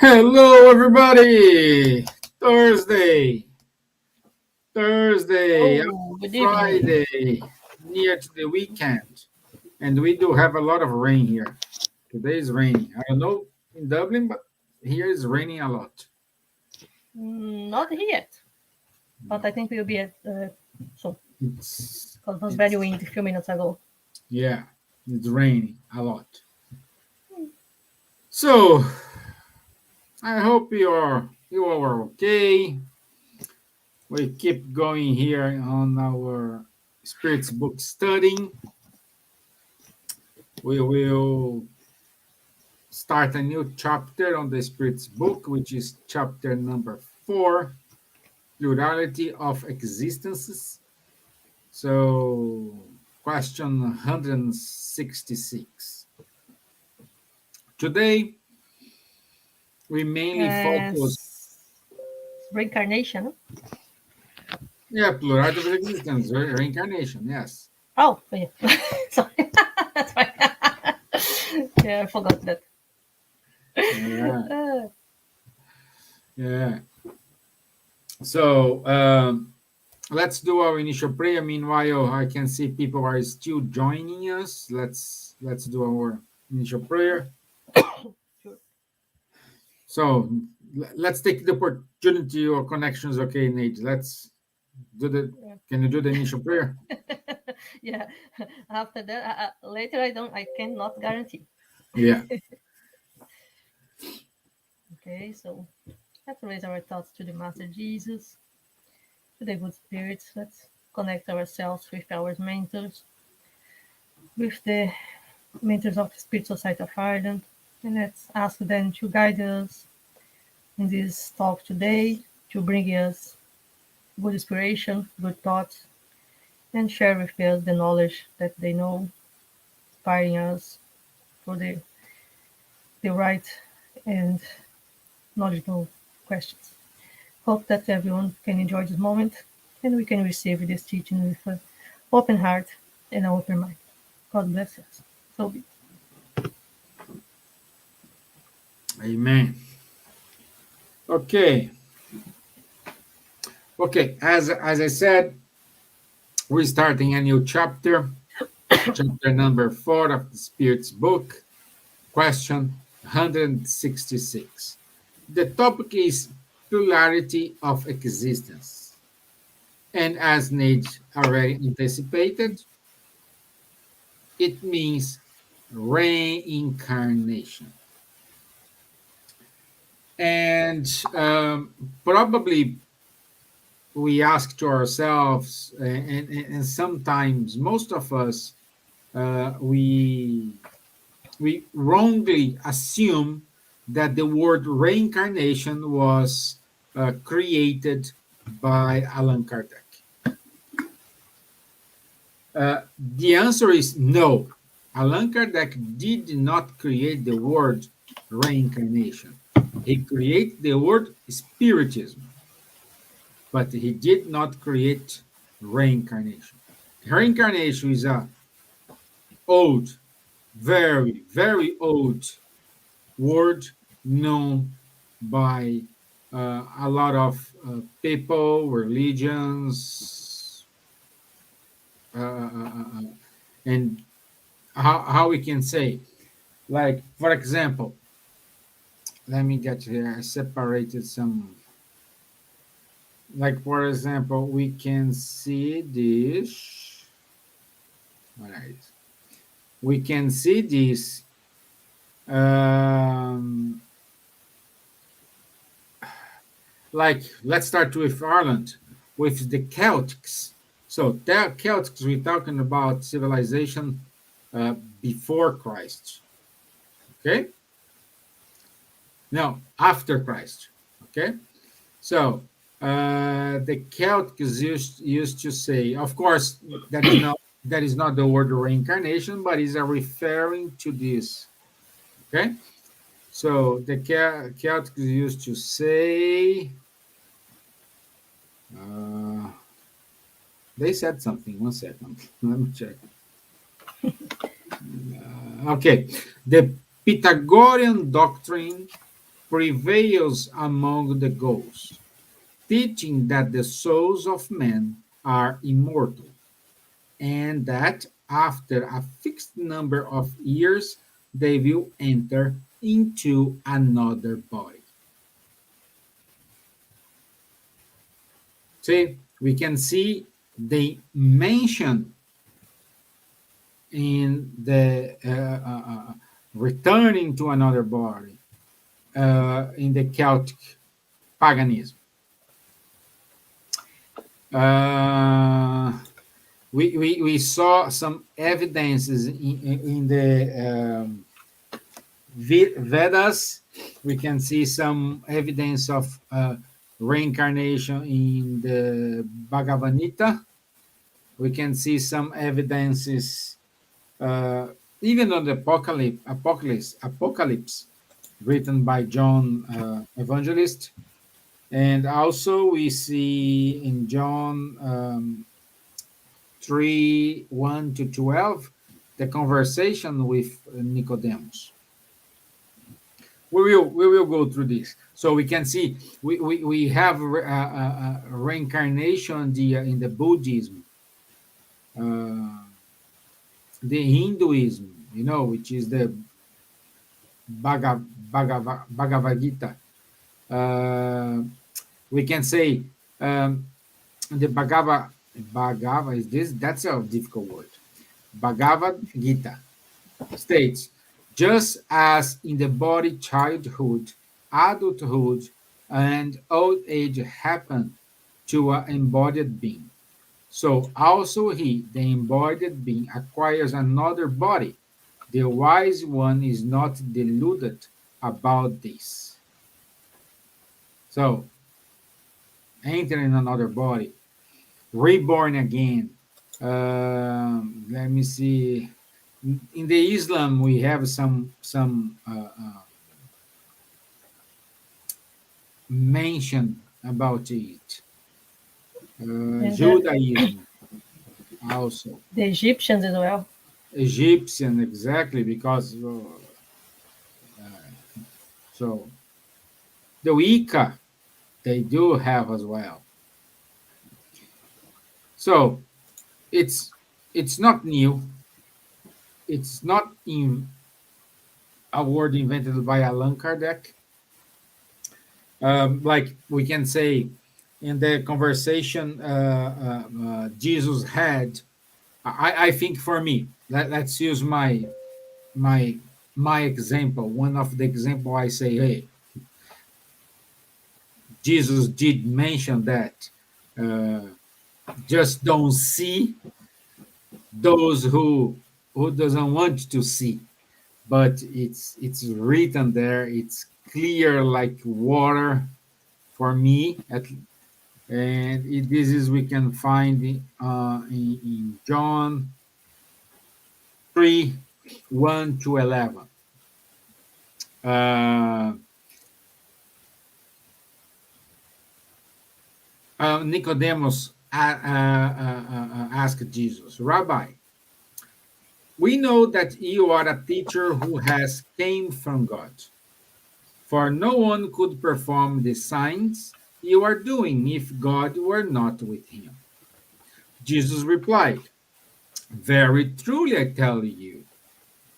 Hello, everybody. Thursday, Thursday, Oh, good evening. Friday, near to the weekend, and we do have a lot of rain here. Today is raining. I don't know in Dublin, but here is raining a lot. Not yet, but I No, think we'll be at soon. it's Because it was very it's windy a few minutes ago. yeah, it's raining a lot. So I hope you all are okay. We keep going here on our spirits book studying. We will start a new chapter on the Spirit's book, which is chapter number 4, Plurality of Existences. So, question 166. Today, we mainly focus, Reincarnation. yeah, plurality of existence, reincarnation, yes. Oh, yeah. Sorry. That's fine. Yeah, I forgot that. Yeah, Uh, yeah. So, let's do our initial prayer. Meanwhile, I can see people are still joining us. Let's do our initial prayer. sure. So let's take the opportunity or connections. Okay, Nate. Let's do the. Yeah. Can you do the initial prayer? Yeah. After that, later I cannot guarantee. Yeah. Okay, so let's raise our thoughts to the Master Jesus, to the good spirits. Let's connect ourselves with our mentors, with the mentors of the Spirit Society of Ireland, and let's ask them to guide us in this talk today, to bring us good inspiration, good thoughts, and share with us the knowledge that they know, inspiring us for the right and knowledgeable questions. Hope that everyone can enjoy this moment and we can receive this teaching with an open heart and an open mind. God bless us. So be it. Amen. Okay. Okay. As I said, we're starting a new chapter, chapter number 4 of the Spirit's book. Question 166. The topic is plurality of existence. And as Nate already anticipated, it means reincarnation. And probably we ask to ourselves, and sometimes most of us, we wrongly assume that the word reincarnation was created by Allan Kardec. The answer is no. Allan Kardec did not create the word reincarnation. He created the word spiritism, but he did not create reincarnation. Reincarnation is a old, very, very old word known by a lot of people, religions, and how we can say, like, for example, let me get here. I separated some. Like, for example, we can see this. What is? We can see this. Um, like, let's start with Ireland, with the Celtics. So, the Celtics, we're talking about civilization uh, before Christ. Okay? No, after Christ. Okay? So, the Celtics used to say, of course, that is not the word reincarnation, but is referring to this. Okay, so the Celtics used to say, uh, they said something. 1 second, let me check. Okay, the Pythagorean doctrine prevails among the ghosts, teaching that the souls of men are immortal and that after a fixed number of years they will enter into another body. See, we can see they mention in the returning to another body in the Celtic paganism. Uh, we saw some evidences in the Vedas. We can see some evidence of reincarnation in the Bhagavad Gita. We can see some evidences uh, even on the Apocalypse written by John Evangelist. And also we see in John 3 1 to 12 the conversation with Nicodemus. We will go through this so we can see we have reincarnation in the Buddhism, uh, the Hinduism, which is the Bhagavad Gita. Uh, we can say the Bhagavad is this. That's a difficult word. Bhagavad Gita states, just as in the body childhood, adulthood, and old age happen to an embodied being, so also he, the embodied being, acquires another body. The wise one is not deluded about this. So, entering another body, reborn again. Let me see. In the Islam, we have some mention about it. And Judaism also, the Egyptians as well. Egyptian exactly because so the Wicca they do have as well. So it's not new. It's not in a word invented by Allan Kardec. Like we can say in the conversation Jesus had. I think for me, let's use my my example. One of the example I say, hey, Jesus did mention that uh, just don't see those who doesn't want to see, but it's written there. It's clear like water for me, and this is we can find in John 3 1 to 11. Uh, Nicodemus asked Jesus, Rabbi, we know that you are a teacher who has came from God, for no one could perform the signs you are doing if God were not with him. Jesus replied, very truly I tell you,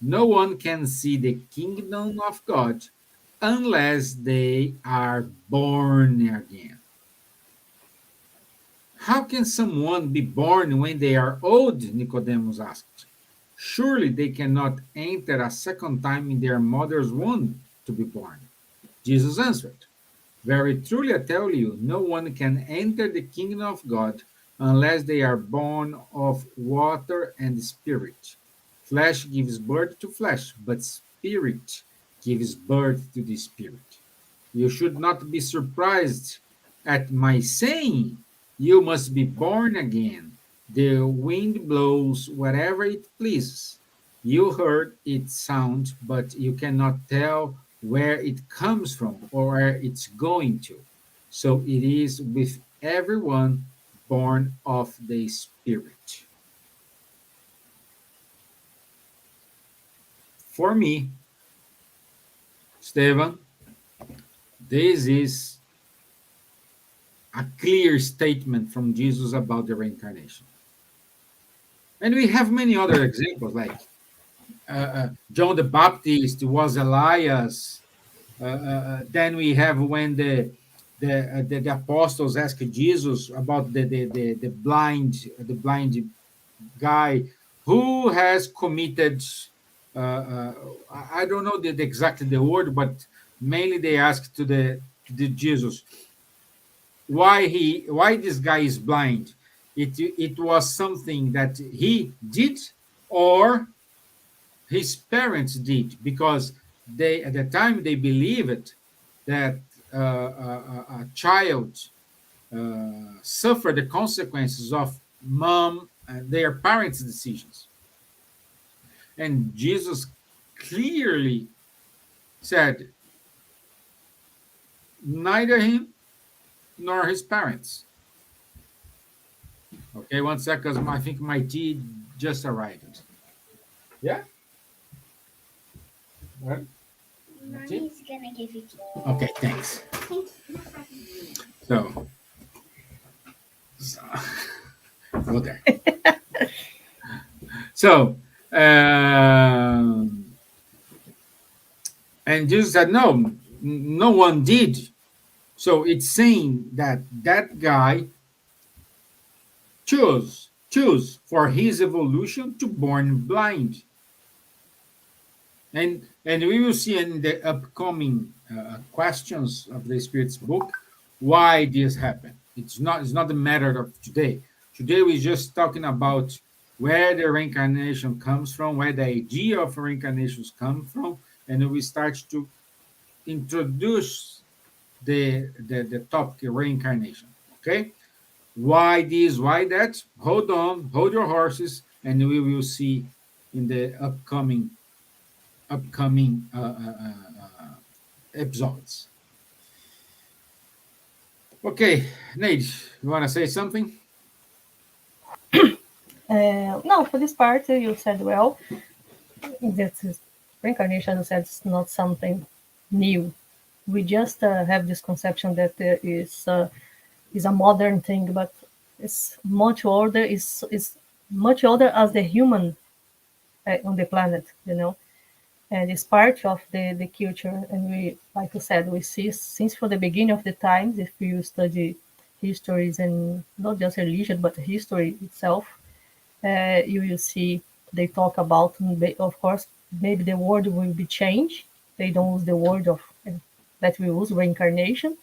no one can see the kingdom of God unless they are born again. How can someone be born when they are old? Nicodemus asked. Surely they cannot enter a second time in their mother's womb to be born. Jesus answered, very truly I tell you, no one can enter the kingdom of God unless they are born of water and spirit. Flesh gives birth to flesh, but spirit gives birth to the spirit. You should not be surprised at my saying, you must be born again. The wind blows wherever it pleases. You heard its sound, but you cannot tell where it comes from or where it's going to. So it is with everyone born of the Spirit. For me, Stevan, This is a clear statement from Jesus about the reincarnation. And we have many other examples, like John the Baptist was Elias. Then we have when the apostles asked Jesus about the blind guy who has committed. I don't know exactly the word, but mainly they asked to the Jesus why this guy is blind. It was something that he did or his parents did, because they at the time they believed that a child suffered the consequences of mom and their parents' decisions. And Jesus clearly said, neither him nor his parents. Okay, one second. I think my tea just arrived. Yeah? What? Mommy's gonna give you tea. Okay, thanks. So, so go there. So, and Jesus said, no, no one did. So it's saying that that guy choose for his evolution to born blind. And we will see in the upcoming questions of the Spirit's book why this happened. It's not a matter of today. Today we're just talking about where the reincarnation comes from, where the idea of reincarnations come from, and we start to introduce the topic reincarnation. Okay, why this, why that? Hold on, hold your horses, and we will see in the upcoming episodes. Okay, Nate, you want to say something? No, for this part, you said well. That is, reincarnation, you said, it's not something new. We just have this conception that is a modern thing, but it's much older. Is much older as the human on the planet, and it's part of the culture. And we, like you said, we see since from the beginning of the times. If you study histories and not just religion but history itself, you will see they talk about, of course, maybe the word will be changed. They don't use the word of that we use, reincarnation.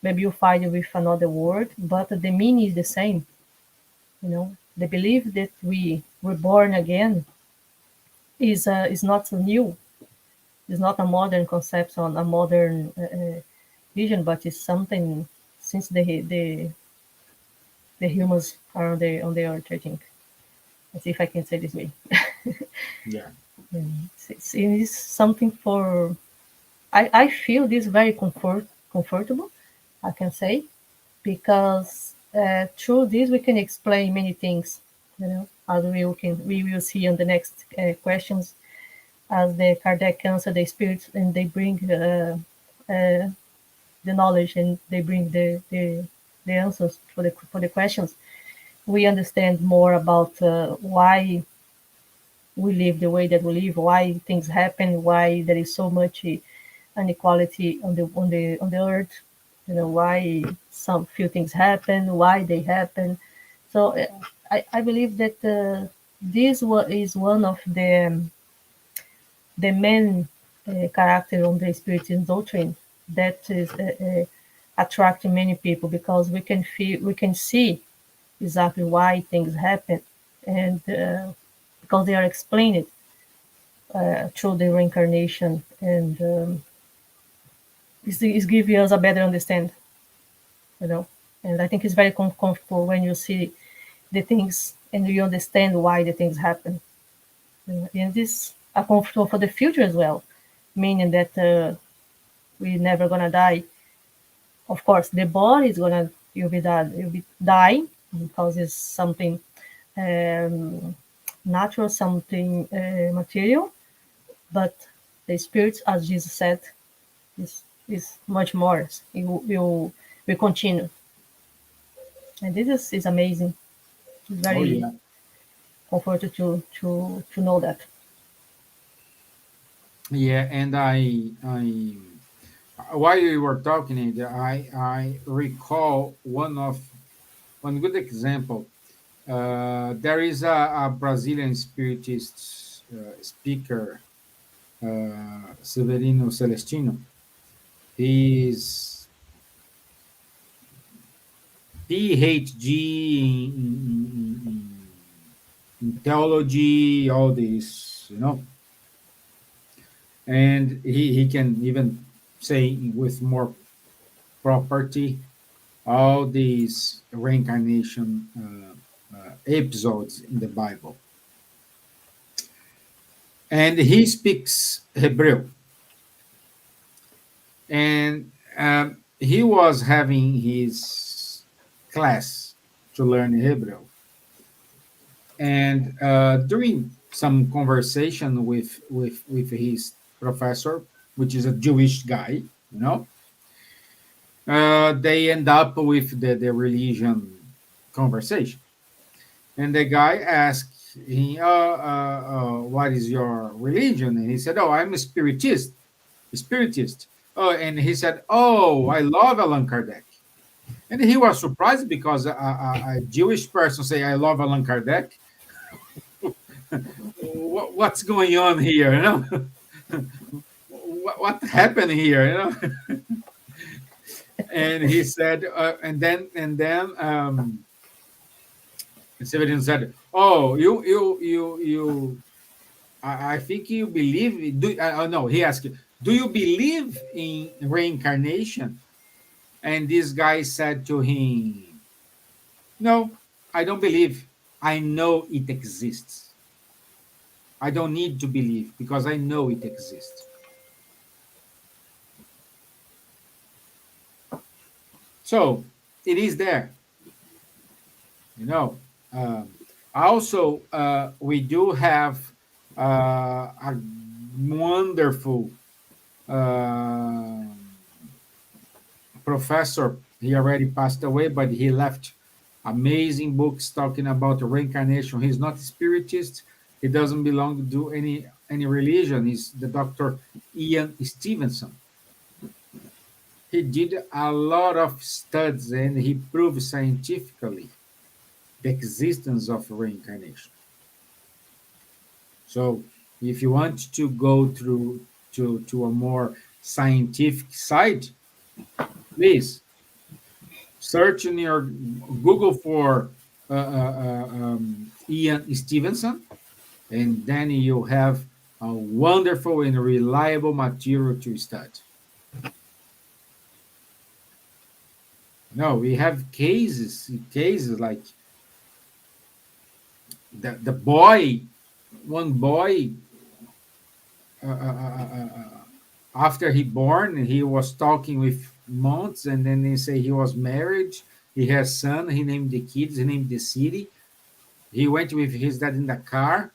Maybe you find it with another word, but the meaning is the same. The belief that we were born again is not so new. It's not a modern conception, a modern vision, but it's something since the humans are on the earth, I think. Let's see if I can say this way. Yeah. It is something for. I feel this very comfortable, I can say, because through this we can explain many things. As we will see on the next questions, as the Kardec answer the spirits, and they bring the knowledge, and they bring the answers for the questions. We understand more about why we live the way that we live, why things happen, why there is so much inequality on the earth. Why some few things happen, why they happen. So I believe that this is one of the main character on the Spiritism doctrine that is attracting many people, because we can see exactly why things happen, and because they are explained through the reincarnation, and it's giving us a better understand, and I think it's very comfortable when you see the things and you understand why the things happen. And this are comfortable for the future as well, meaning that we're never gonna die. Of course, the body is gonna you'll be dying, because it's something natural, something material. But the spirits, as Jesus said, is is much more. It will continue, and this is amazing. It's Oh very yeah. comforting to know that. Yeah, and I while you were talking, I recall one good example. There is a Brazilian spiritist speaker, Severino Celestino. He's PhD in theology, all this, and he can even say with more property all these reincarnation episodes in the Bible. And he speaks Hebrew. And he was having his class to learn Hebrew. And during some conversation with his professor, which is a Jewish guy, they end up with the religion conversation. And the guy asked him, what is your religion? And he said, oh, I'm a spiritist. Oh, and he said, oh, I love Allan Kardec. And he was surprised because a Jewish person say, I love Allan Kardec. What's going on here? What happened here? And he said, Stevan said, "Oh, I think you believe. No, he asked, do you believe in reincarnation?" And this guy said to him, "No, I don't believe. I know it exists. I don't need to believe because I know it exists." So it is there, you know. Um, Also, we do have a wonderful uh, professor. He already passed away, but he left amazing books talking about reincarnation. He's not a spiritist. He doesn't belong to any religion. He's the Dr. Ian Stevenson. He did a lot of studies and he proved scientifically the existence of reincarnation. So, if you want to go through to a more scientific side, please search in your Google for Ian Stevenson, and then you have a wonderful and reliable material to study. No, we have cases like the boy, one boy, after he born, he was talking with monks, and then they say he was married. He has son. He named the kids. He named the city. He went with his dad in the car,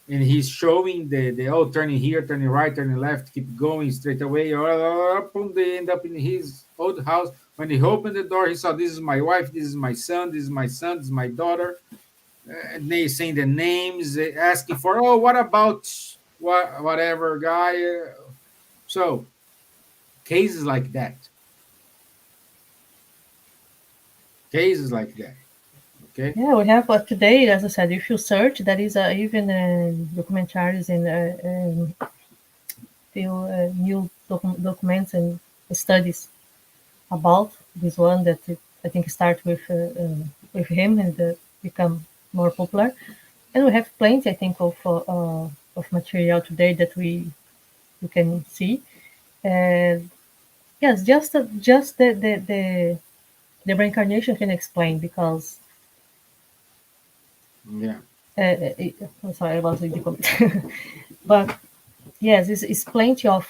and he's showing the oh, turning here, turning right, turning left, keep going straight away. Boom, they end up in his old house. When he opened the door, he saw, this is my wife, this is my son, this is my son, this is my daughter. And they saying the names, asking for, oh, what about whatever guy. So cases like that, cases like that. Okay. Yeah, we have today, as I said, if you search, there is even documentaries and few new documents and studies about this one that I think start with him and become more popular. And we have plenty, I think, of material today that we can see. And yes, just the reincarnation can explain because Yeah. I'm sorry, I was in the comment. But yes, it's plenty of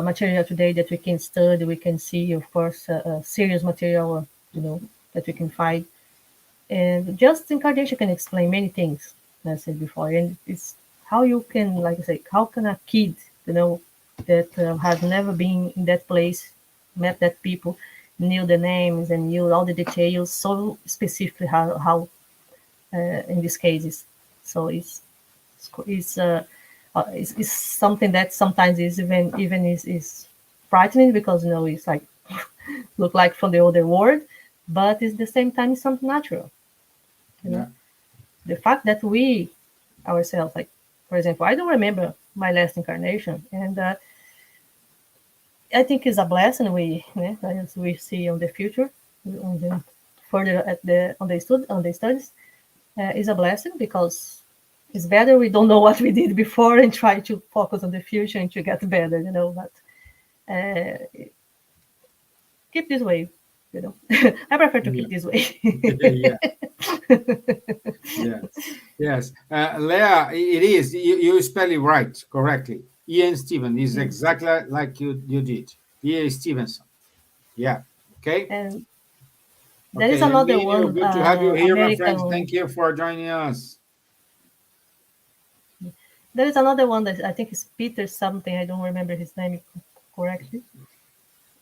material today that we can study, we can see, of course, serious material, that we can find. And just incarnation can explain many things, as I said before. And it's how you can, like I say, how can a kid, that has never been in that place met that people, knew the names and knew all the details so specifically how in these cases. So it's something that sometimes is even is frightening because it's like look like from the other world, but at the same time it's something natural. You Yeah. know, the fact that we ourselves, like for example, I don't remember my last incarnation, and I think it's a blessing as we see on the future, on the further at the on the studies, is a blessing because it's better we don't know what we did before and try to focus on the future and to get better, But uh, keep this way, I prefer to Yeah. keep this way. Yeah. Yes. Yes. Leah, it is. You spell it right, correctly. Ian Steven is Yes. exactly like you did. Ian Stevenson. Yeah. Okay. And there is Okay. another Emilio, one, good to have you here, my friends. American. Thank you for joining us. There is another one that I think is Peter something. I don't remember his name correctly.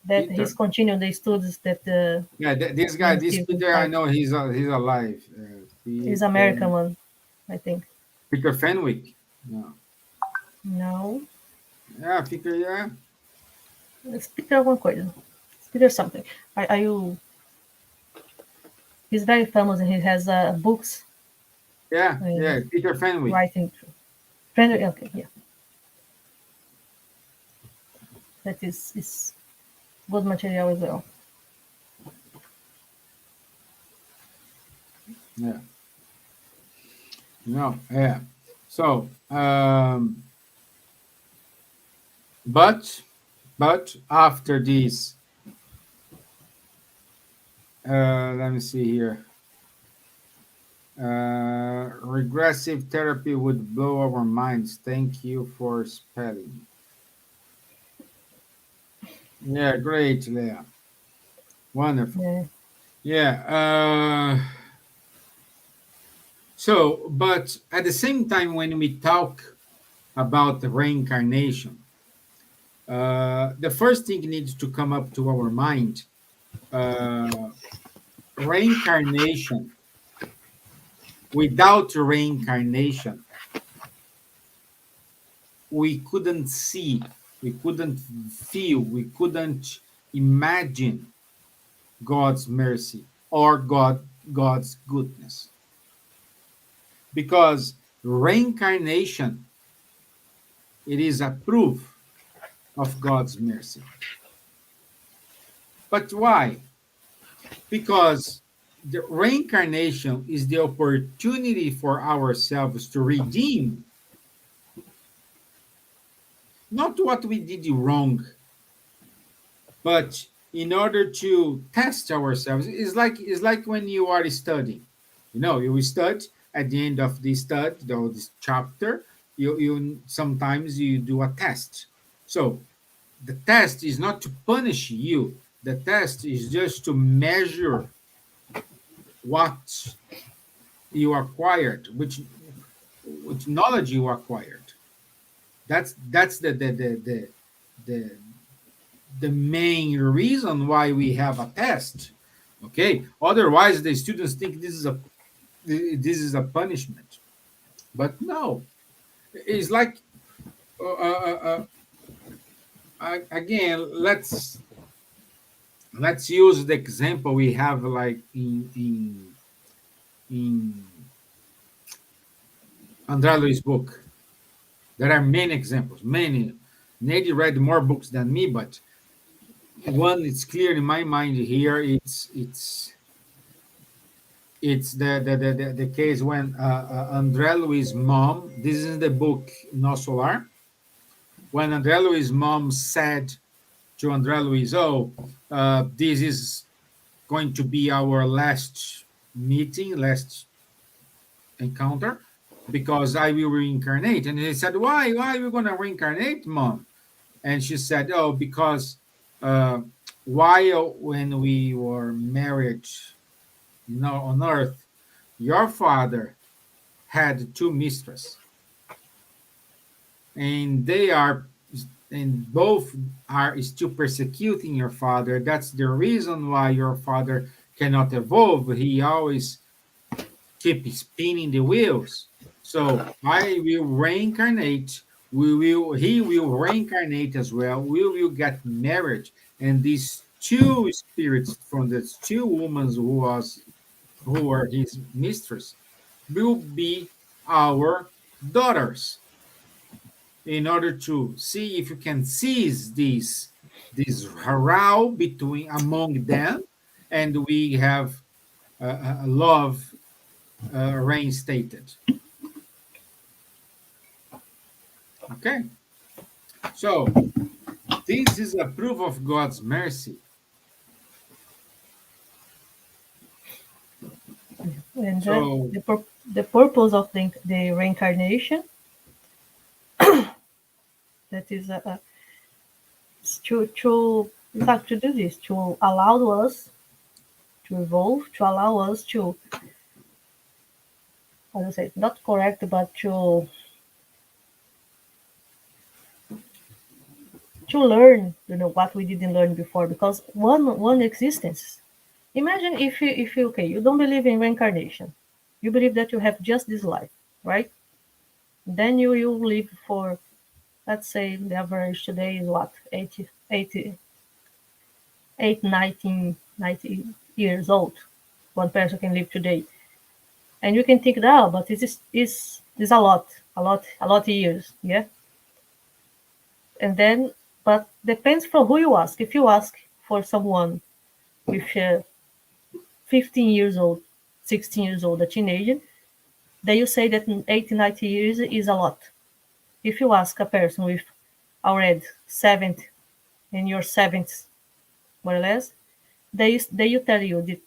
That he's Peter. continuing the studies that Yeah, this guy, Ian this Stevenson Peter, I started. know he's alive. Is Peter, American one, I think. Peter Fenwick. Yeah. No, Yeah, Peter. Yeah. it's Peter alguma coisa. It's Peter something. Are you? He's very famous and he has books Yeah. uh, Yeah. Peter Fenwick. writing. Okay, yeah, that is good material as well. Yeah. No. Yeah. So, but after this, let me see here. Regressive therapy would blow our minds. Thank you for spelling. Yeah, great, Leah. Wonderful. Yeah, Yeah. So, but at the same time, when we talk about the reincarnation, the first thing needs to come up to our mind. Uh, Reincarnation. Without reincarnation, we couldn't see, we couldn't feel, we couldn't imagine God's mercy or God's goodness. Because reincarnation, it is a proof of God's mercy. But why? Because the reincarnation is the opportunity for ourselves to redeem not what we did wrong, but in order to test ourselves. It's like when you are studying. You study at the end of the study, this chapter. You sometimes you do a test. So the test is not to punish you. The test is just to measure what you acquired, which knowledge you acquired. That's the the main reason why we have a test. Okay, otherwise the students think this is a punishment, but no, it's like again, let's use the example we have like in André Luiz book. There are many examples, many. Nady read more books than me, but one is clear in my mind here. It's the case when André Luiz's mom. This is the book Nosso Lar. When André Luiz's mom said to André Luiz, "Oh, this is going to be our last meeting, last encounter, because I will reincarnate." And he said, "Why? Why are you going to reincarnate, mom?" And she said, "Oh, because uh, while when we were married, on earth, your father had two mistresses, and they are and both are still persecuting your father. That's the reason why your father cannot evolve. He always keep spinning the wheels. So I will reincarnate. He will reincarnate as well. We will get married, and these two spirits from the two women who were his mistress will be our daughters, in order to see if you can seize this row between among them, and we have love reinstated. Okay, so this is a proof of God's mercy. And So the purpose of the reincarnation, that is to in fact to do this, to allow us to evolve, to allow us to, how to say, not correct, but to learn, what we didn't learn before. Because one existence. Imagine if you okay, you don't believe in reincarnation, you believe that you have just this life, right? Then you live for, let's say, the average today is what, 90 years old. One person can live today, and you can think that, oh, but is a lot of years, yeah. And then, but depends from who you ask. If you ask for someone with 15 years old, 16 years old, a teenager, then you say that 80, 90 years is a lot. If you ask a person with already 70 in your 70s, more or less, they will tell you that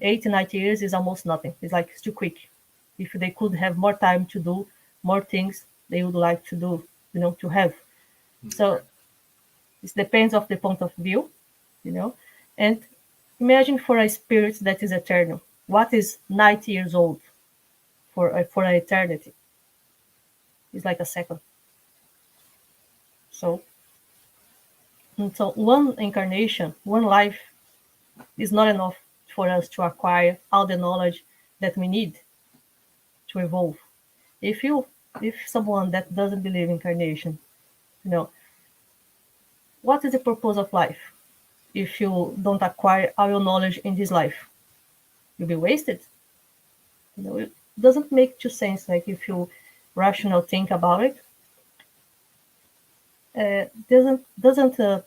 80, 90 years is almost nothing. It's like it's too quick. If they could have more time to do more things they would like to do, to have. So it depends of the point of view, you know. And imagine for a spirit that is eternal. What is 90 years old for an eternity? It's like a second. So, so one incarnation, one life is not enough for us to acquire all the knowledge that we need to evolve. If you, if someone that doesn't believe in incarnation, you know, what is the purpose of life? If you don't acquire all your knowledge in this life, you'll be wasted. It doesn't make too sense. Like if you rational think about it, doesn't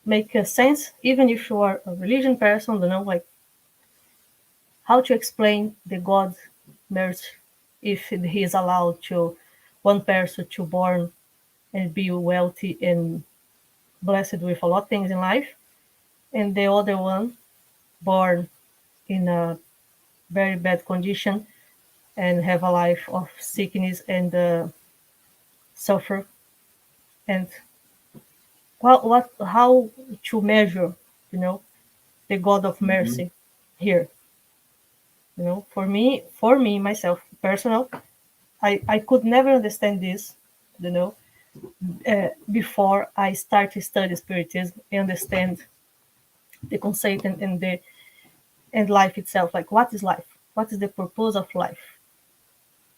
make sense. Even if you are a religion person, like how to explain the God mercy if he is allowed to one person to born and be wealthy and blessed with a lot of things in life, and the other one born in a very bad condition and have a life of sickness and suffer. And how to measure, the God of mhm, mercy here? For me myself, personal, I could never understand this, you know, before I start to study Spiritism and understand the concept and life itself. Like, what is life? What is the purpose of life?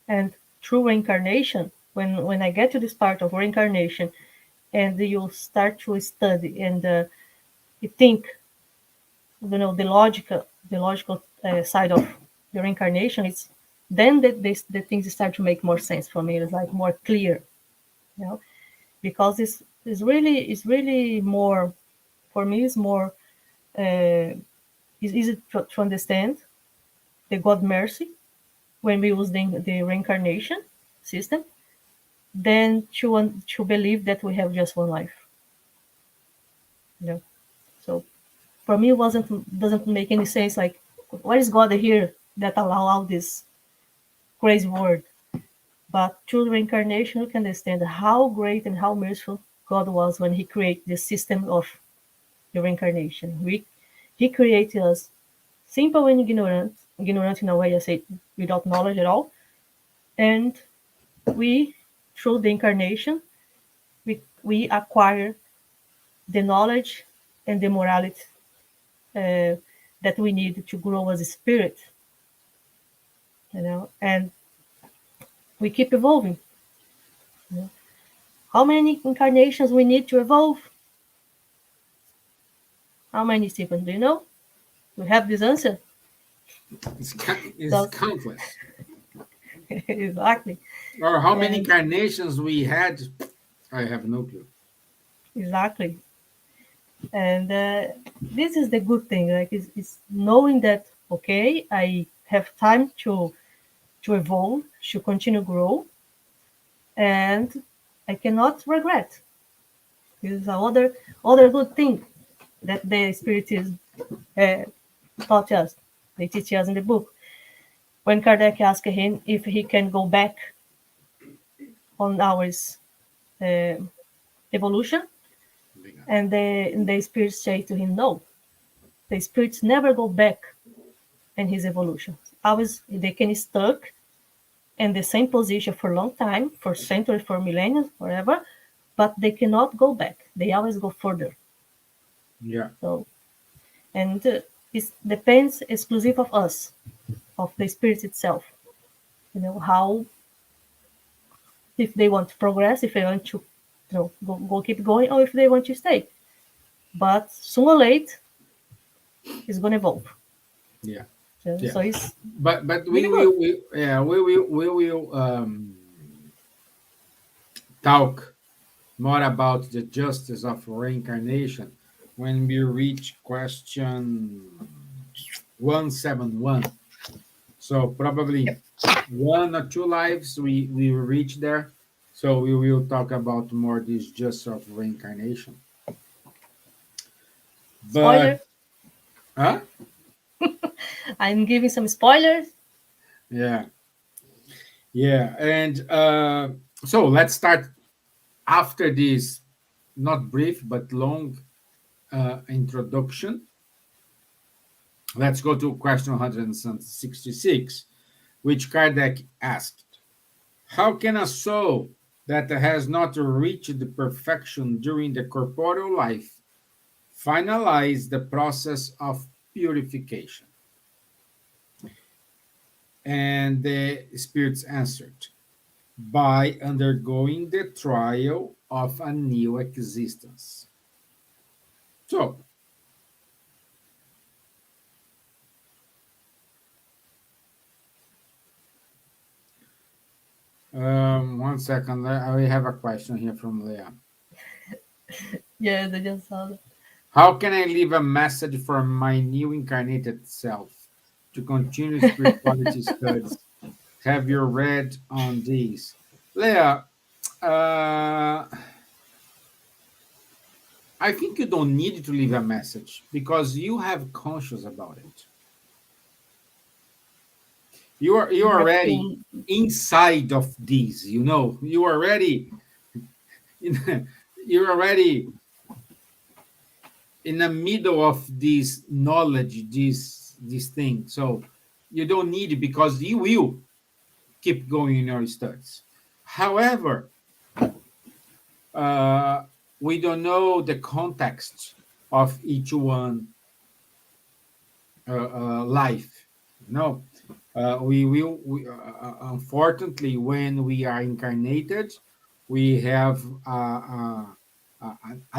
And through reincarnation, when I get to this part of reincarnation, and you start to study and you think, the logical side of the reincarnation, it's then that the things start to make more sense for me. It's like more clear, you know, because it's really more, for me, it's more, it's easy to understand the God mercy when we use the reincarnation system than to believe that we have just one life. So for me, it wasn't doesn't make any sense. Like, what is God here that allow all this crazy word? But through reincarnation, you can understand how great and how merciful God was when He created the system of the reincarnation. He created us simple and ignorant in a way, I say, without knowledge at all. And we, through the incarnation, we we acquire the knowledge and the morality uh, that we need to grow as a spirit, and we keep evolving. You know? How many incarnations we need to evolve? How many, Steven? Do you know? We have this answer. It's So, countless. exactly. Or how many And incarnations we had, I have no clue. exactly. And this is the good thing, like is knowing that okay, I have time to evolve, to continue grow, and I cannot regret. This is other good thing that the Spiritism uh, taught us. They teach us in the book. When Kardec asked him if he can go back on our uh, evolution, and the spirits say to him, no, the spirits never go back in his evolution. Always they can stuck in the same position for a long time, for centuries, for millennia, forever, but they cannot go back. They always go further. Yeah. So, and it depends exclusive of us, of the spirit itself. How, if they want to progress, if they want to go keep going, or if they want to stay. But sooner or later, it's going to evolve. Yeah. So, Yeah. so it's But really good. we will talk more about the justice of reincarnation when we reach question 171. So probably Yep. one or two lives we will reach there. So we will talk about more this justice of reincarnation. Spoiler. But huh? I'm giving some spoilers. Yeah, yeah. And so let's start after this not brief but long introduction. Let's go to question 166, which Kardec asked: how can a soul that has not reached the perfection during the corporeal life finalize the process of purification? And the spirits answered: by undergoing the trial of a new existence. So, 1 second. I have a question here from Leah. Yes, I just saw that. How can I leave a message for my new incarnated self to continue spirituality studies? Have you read on these? Leah, uh, I think you don't need to leave a message because you have conscious about it. You're You have already to. inside of these. You already you're already in the middle of this knowledge, this thing. So you don't need it because you will keep going in your studies. However, uh, we don't know the context of each one life. No, we will. Unfortunately, when we are incarnated, we have a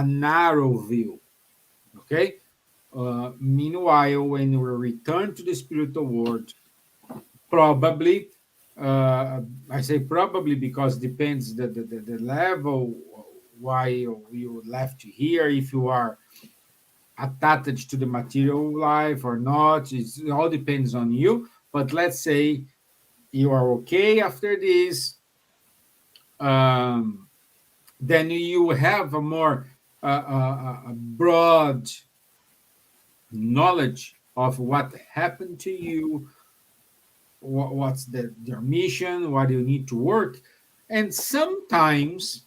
narrow view. Okay. Meanwhile, when we return to the spiritual world, probably, I say probably because depends the level why you left here. If you are attached to the material life or not, it all depends on you. But let's say you are okay after this, um, then you have a more broad knowledge of what happened to you, what's their mission, what you need to work. And sometimes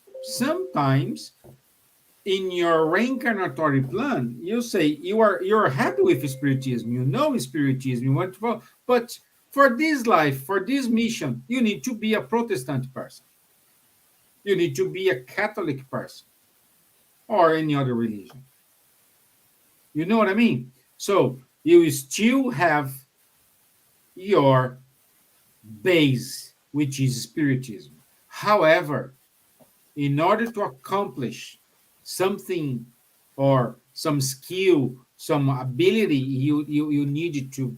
in your reincarnatory plan, you say you're happy with spiritism, spiritism, you want to follow, but for this life, for this mission, you need to be a Protestant person. You need to be a Catholic person. or any other religion. You know what I mean? So you still have your base, which is Spiritism. However, in order to accomplish something or some skill, some ability you need to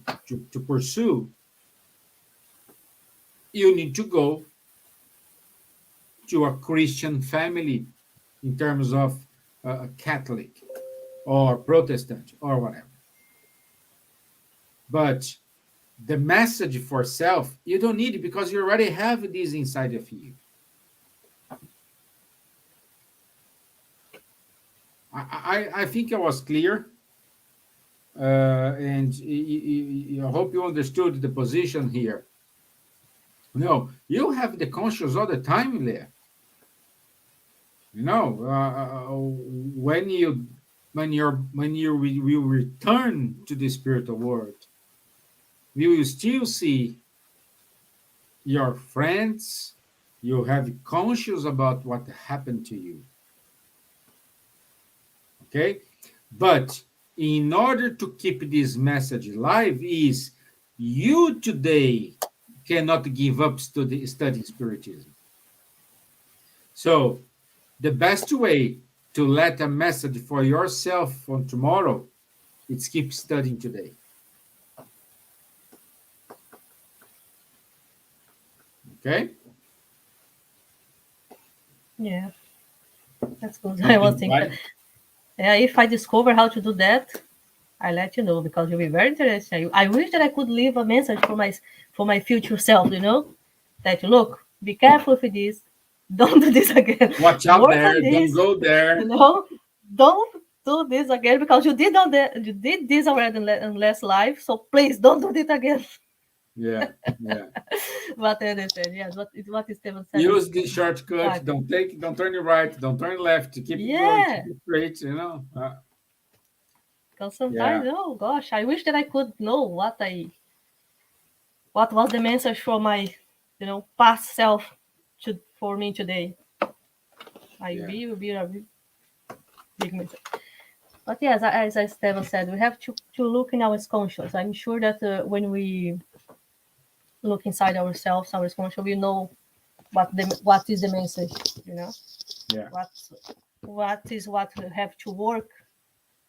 pursue, you need to go to a Christian family in terms of a Catholic or Protestant or whatever. But the message for self, you don't need it because you already have this inside of you. I think I was clear, and I hope you understood the position here. No, you have the conscious all the time there. You know, when you will return to the spiritual world, you will still see your friends. You have conscious about what happened to you. Okay, but in order to keep this message alive, is you today cannot give up studying spiritism. So the best way to let a message for yourself on tomorrow is keep studying today. Okay? Yeah, that's good. I was thinking, Right? yeah, if I discover how to do that, I let you know because you'll be very interesting. I wish that I could leave a message for my future self. That look, be careful with this. Don't do this again. Watch out Work on there. Don't this. go You there. know, don't do this again because you did this already in last life. So please don't do it again. Yeah, yeah. But I understand. Yes, what Steven said is Use the shortcut. right. Don't turn your right. Don't turn left. Keep it going. Keep Yeah, it straight. You know. because sometimes, Yeah, oh gosh, I wish that I could know what was the message for my, past self for me today. I yeah, will be a big message. But yes, as Esteban said, we have to look in our conscious. I'm sure that when we look inside ourselves, our conscious, we know what is the message. You know yeah, what what we have to work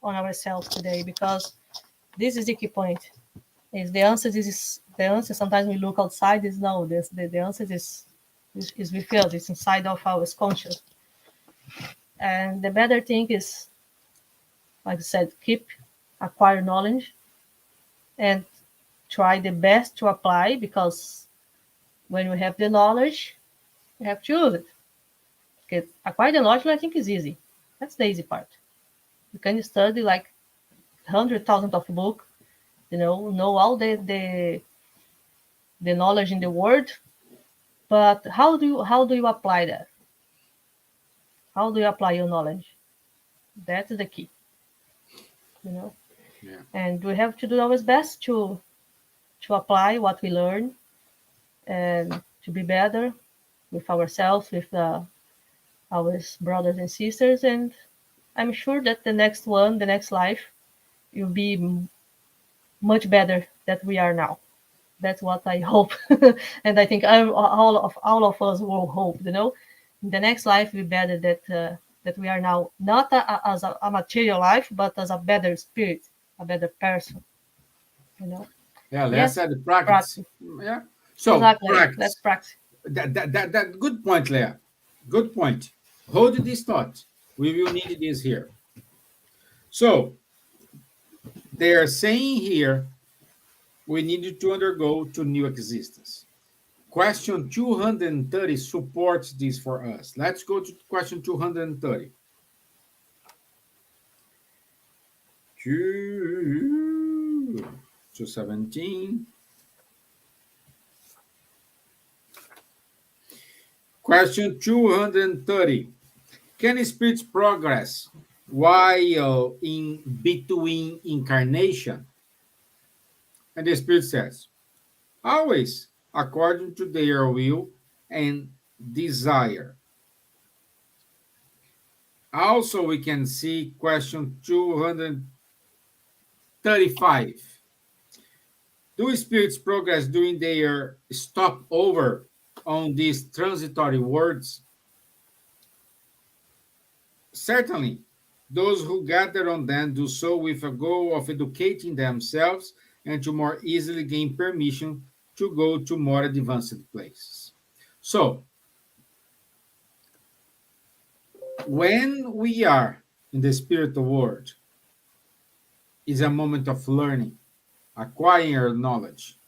on ourselves today because this is the key point. Is the answer is the answer. Sometimes we look outside. Is no. The answer is within us. It's inside of our conscious. And the better thing is, like I said, keep acquire knowledge and try the best to apply because when we have the knowledge, we have to use it. Because acquire the knowledge, I think, is easy. That's the easy part. You can study like 100,000 of book, know all the knowledge in the world, but how do you apply that? How do you apply your knowledge? That's the key, you know. yeah, And we have to do our best to apply what we learn and to be better with ourselves, with our brothers and sisters. And I'm sure that the next life, will be much better than we are now. That's what I hope, and I think all of us will hope. The next life will be better that we are now, not as a material life, but as a better spirit, a better person. You know. yeah. Let's Yes, add the practice. practice. Yeah. So Exactly. Let's practice. practice. That good point, Leah. Good point. Hold this thought. We will need this here. So they are saying here we need to undergo to new existence. Question 230 supports this for us. Let's go to question 230. 217. Question 230. Can spirits progress while in between incarnation? And the spirit says, always according to their will and desire. Also, we can see question 235. Do spirits progress during their stopover on these transitory words? Certainly, those who gather on them do so with a goal of educating themselves and to more easily gain permission to go to more advanced places. So, when we are in the spiritual world, is a moment of learning, acquiring knowledge.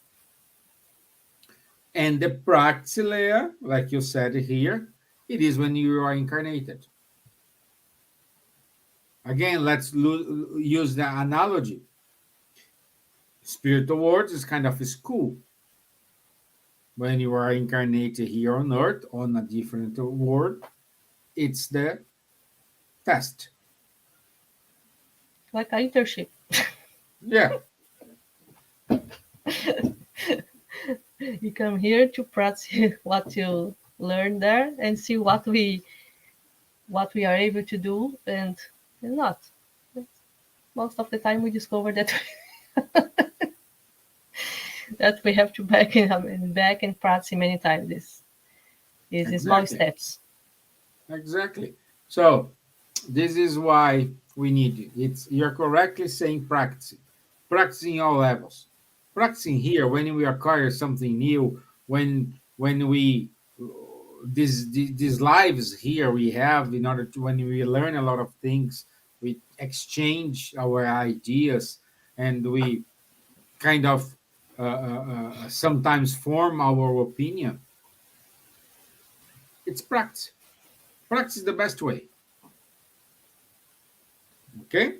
And the practice layer, like you said here, it is when you are incarnated. Again, let's use the analogy. Spiritual world is kind of a school. When you are incarnated here on earth, on a different world, it's the test. Like an internship. Yeah, You come here to practice what you learn there and see what we are able to do and not. Most of the time we discover that that we have to back and practice many times. This is small exactly. steps. Exactly. So this is why we need it. It's you're correctly saying practicing. Practicing all levels. Practicing here when we acquire something new, when we these lives here we have in order to when we learn a lot of things, we exchange our ideas and we kind of sometimes form our opinion. It's practice. Practice is the best way. Okay.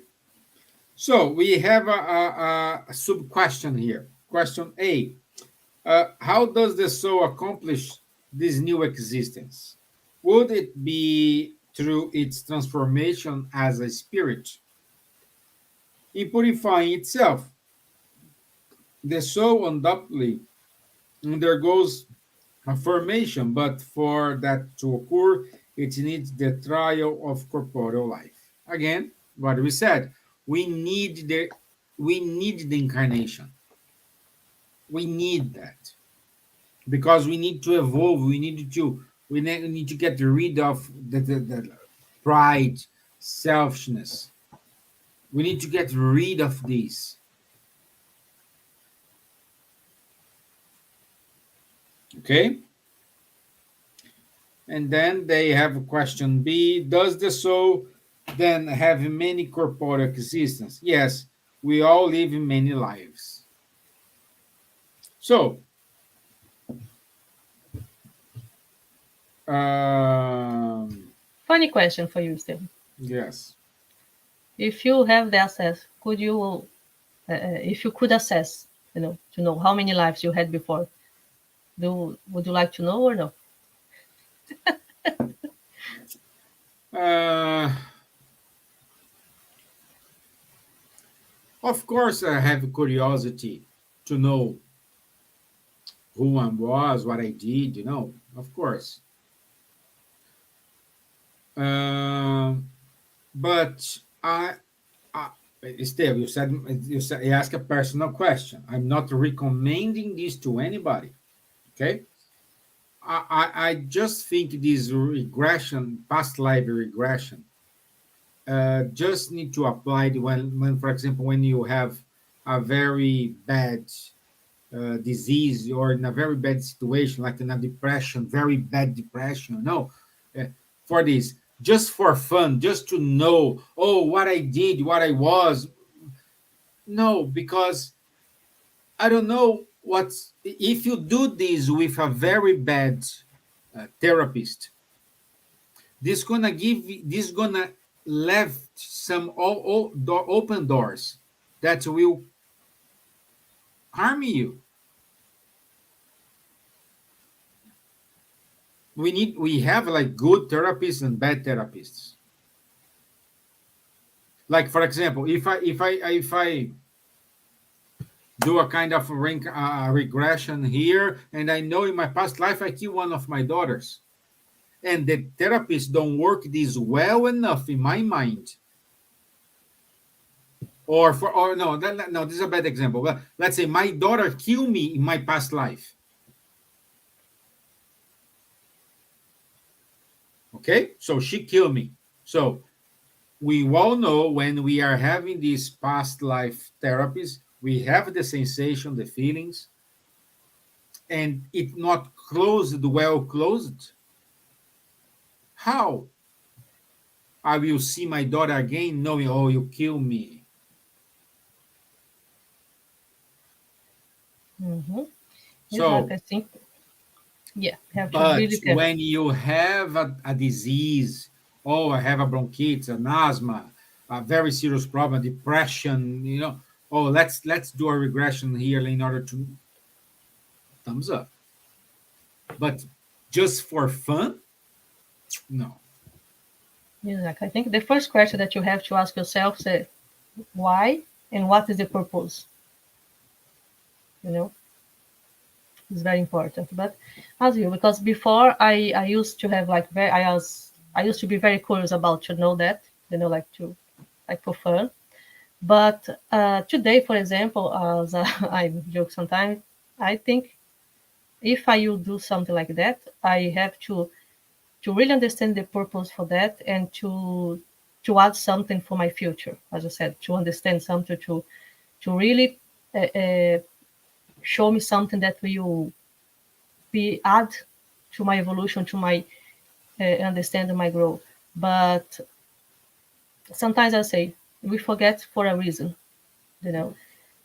So we have a sub question here. Question A: how does the soul accomplish this new existence? Would it be through its transformation as a spirit? In purifying itself, the soul undoubtedly undergoes a formation, but for that to occur, it needs the trial of corporeal life. Again, what we said, we need the we need the incarnation. We need that because we need to evolve. We need to get rid of the pride, selfishness. We need to get rid of these. Okay. And then they have question B: does the soul then have many corporeal existence? Yes, we all live in many lives. So, Funny question for you, Stevan. yes. If you have the access, if you could assess, to know how many lives you had before, would you like to know or no? Uh, of course, I have curiosity to know who I was, what I did, of course. Um, but I Steve, you asked a personal question. I'm not recommending this to anybody. Okay, I just think this regression, past life regression, just need to apply when, for example, when you have a very bad disease or in a very bad situation, like in a depression, very bad depression. No, uh, for this, just for fun, just to know, oh, what I did, what I was. No, because I don't know what's if you do this with a very bad therapist. This gonna left some open doors that will harm you. We have like good therapists and bad therapists. Like for example, if I do a kind of regression here, and I know in my past life I killed one of my daughters. And the therapists don't work this well enough in my mind. Or no, no, this is a bad example. Well, let's say my daughter killed me in my past life. Okay, so she killed me. So we all know when we are having these past life therapies, we have the sensation, the feelings, and it not closed, well closed. How I will see my daughter again knowing, oh, you kill me? Mm-hmm. So, Exactly. I think, yeah, have to but really careful. when you have a disease, oh, I have a bronchitis, an asthma, a very serious problem, depression, oh, let's do a regression here in order to thumbs up. But just for fun, no. Exactly. I think the first question that you have to ask yourself is why and what is the purpose? You know, it's very important. But as you, because before I used to have like I used to be very curious about to know that, like to like for fun. But today, for example, as I joke sometimes, I think if I will do something like that, I have to really understand the purpose for that and to add something for my future. As I said, to understand something to really show me something that will be add to my evolution, to my understanding, my growth. But sometimes I say we forget for a reason, you know.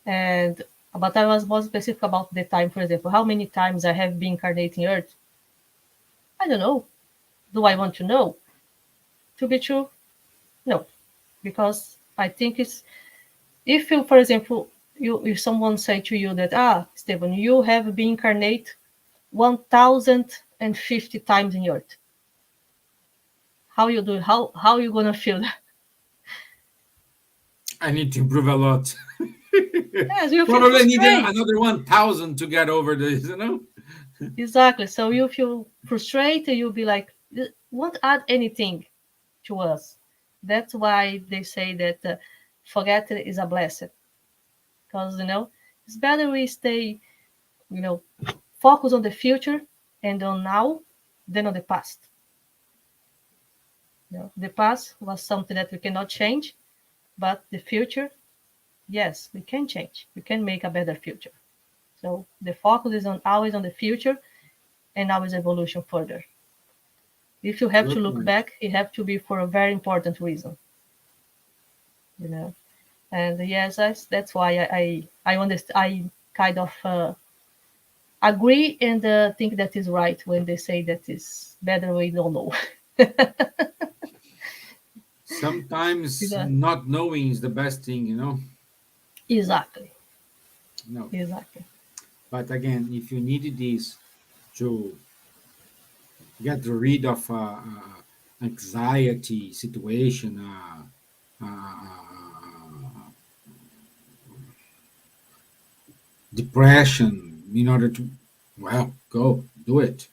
And but I was more specific about the time. For example, how many times I have been incarnating Earth? I don't know. Do I want to know? To be true, no, because I think it's if you, for example, you if someone say to you that Stevan, you have been incarnate 1,050 times in Earth. How you do? How you gonna feel? I need to improve a lot. Yes, you feel Probably need frustrated. another 1,000 to get over this. Exactly. So you feel frustrated. You'll be like, won't add anything to us. That's why they say that forget is a blessing. Because it's better we stay, you know, focus on the future and on now than on the past. The past was something that we cannot change, but the future, yes, we can change. We can make a better future. So the focus is on always on the future and always evolution further. If you have to Good look point. back, it have to be for a very important reason, you know. And yes, that's why I understand. I kind of agree and think that is right when they say that is better we don't know. Sometimes Because- not knowing is the best thing. exactly, No. exactly. But again, if you needed this to get rid of anxiety situation, depression, in order to, well, go do it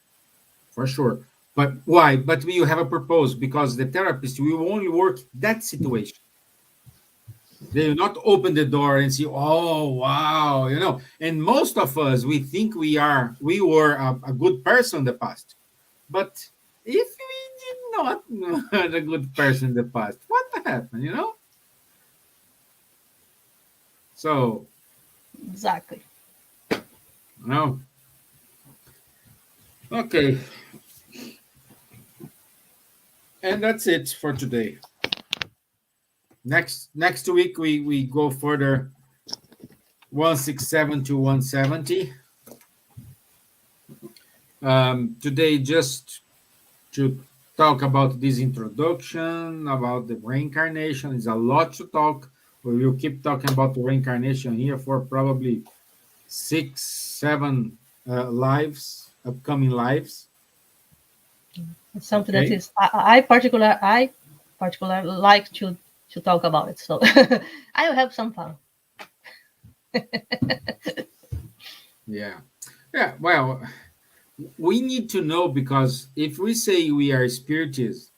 for sure. But why? But you have a purpose because the therapist will only work that situation. They will not open the door and see, oh wow. And most of us we think we were a good person in the past. But if we did not know a good person in the past, what happened? So, Exactly. no. Okay. And that's it for today. Next week we go further 167 to 170. Today just to talk about this introduction about the reincarnation is a lot to talk. We will keep talking about the reincarnation here for probably 6, 7 upcoming lives. It's something that Okay. is I particular like to talk about it. So I will have some fun. Yeah. Yeah. Well, we need to know, because if we say we are spiritists,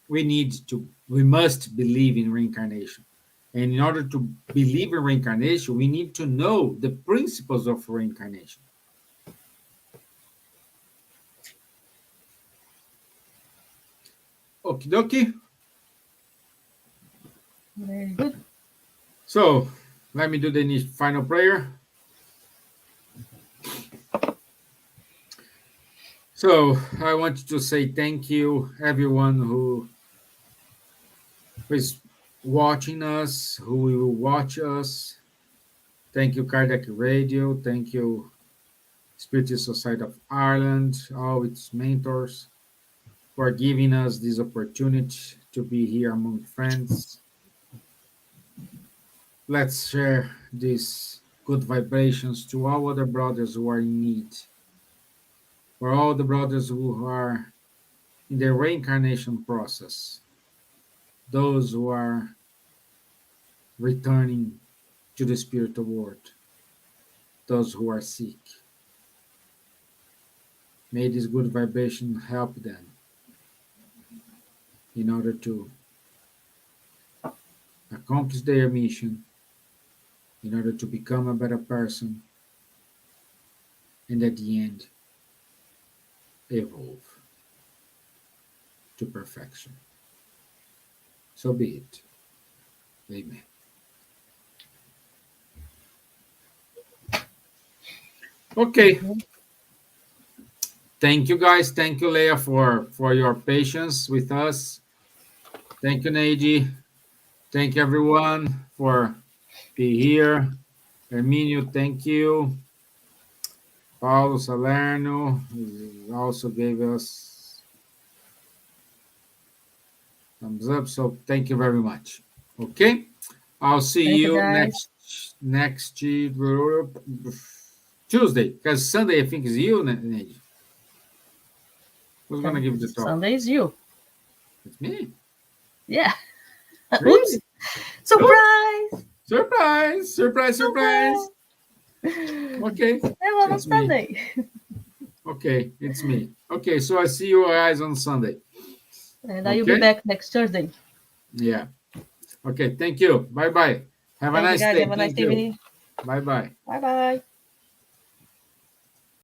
we must believe in reincarnation. And in order to believe in reincarnation, we need to know the principles of reincarnation. Okie dokie. Very good. So let me do the final prayer. So I want to say thank you, everyone who is watching us, who will watch us. Thank you, Kardec Radio. Thank you, Spiritist Society of Ireland, all its mentors, for giving us this opportunity to be here among friends. Let's share these good vibrations to all other brothers who are in need, for all the brothers who are in the reincarnation process, those who are returning to the spiritual world, those who are sick. May this good vibration help them in order to accomplish their mission, in order to become a better person, and at the end, evolve to perfection. So be it. Amen. Okay. Thank you, guys. Thank you, Leah, for your patience with us. Thank you, Neidi. Thank you, everyone, for being here. Herminio, thank you. Paulo Salerno also gave us thumbs up. So thank you very much. Okay. I'll see Thank you, you guys. next Tuesday, because Sunday I think is you, Neidi. Who's gonna give the talk? Sunday's you. It's me. Yeah. Really? Oops. Surprise! Surprise! Surprise! Surprise! Okay. Well, on It's me. Sunday. Okay, it's me. Okay, so I see you guys on Sunday. And I will be back next Thursday. Yeah. Okay, thank you. Bye bye. Have a Thank you, nice guys. day. Have a nice Thank you. evening. Bye bye. Bye bye.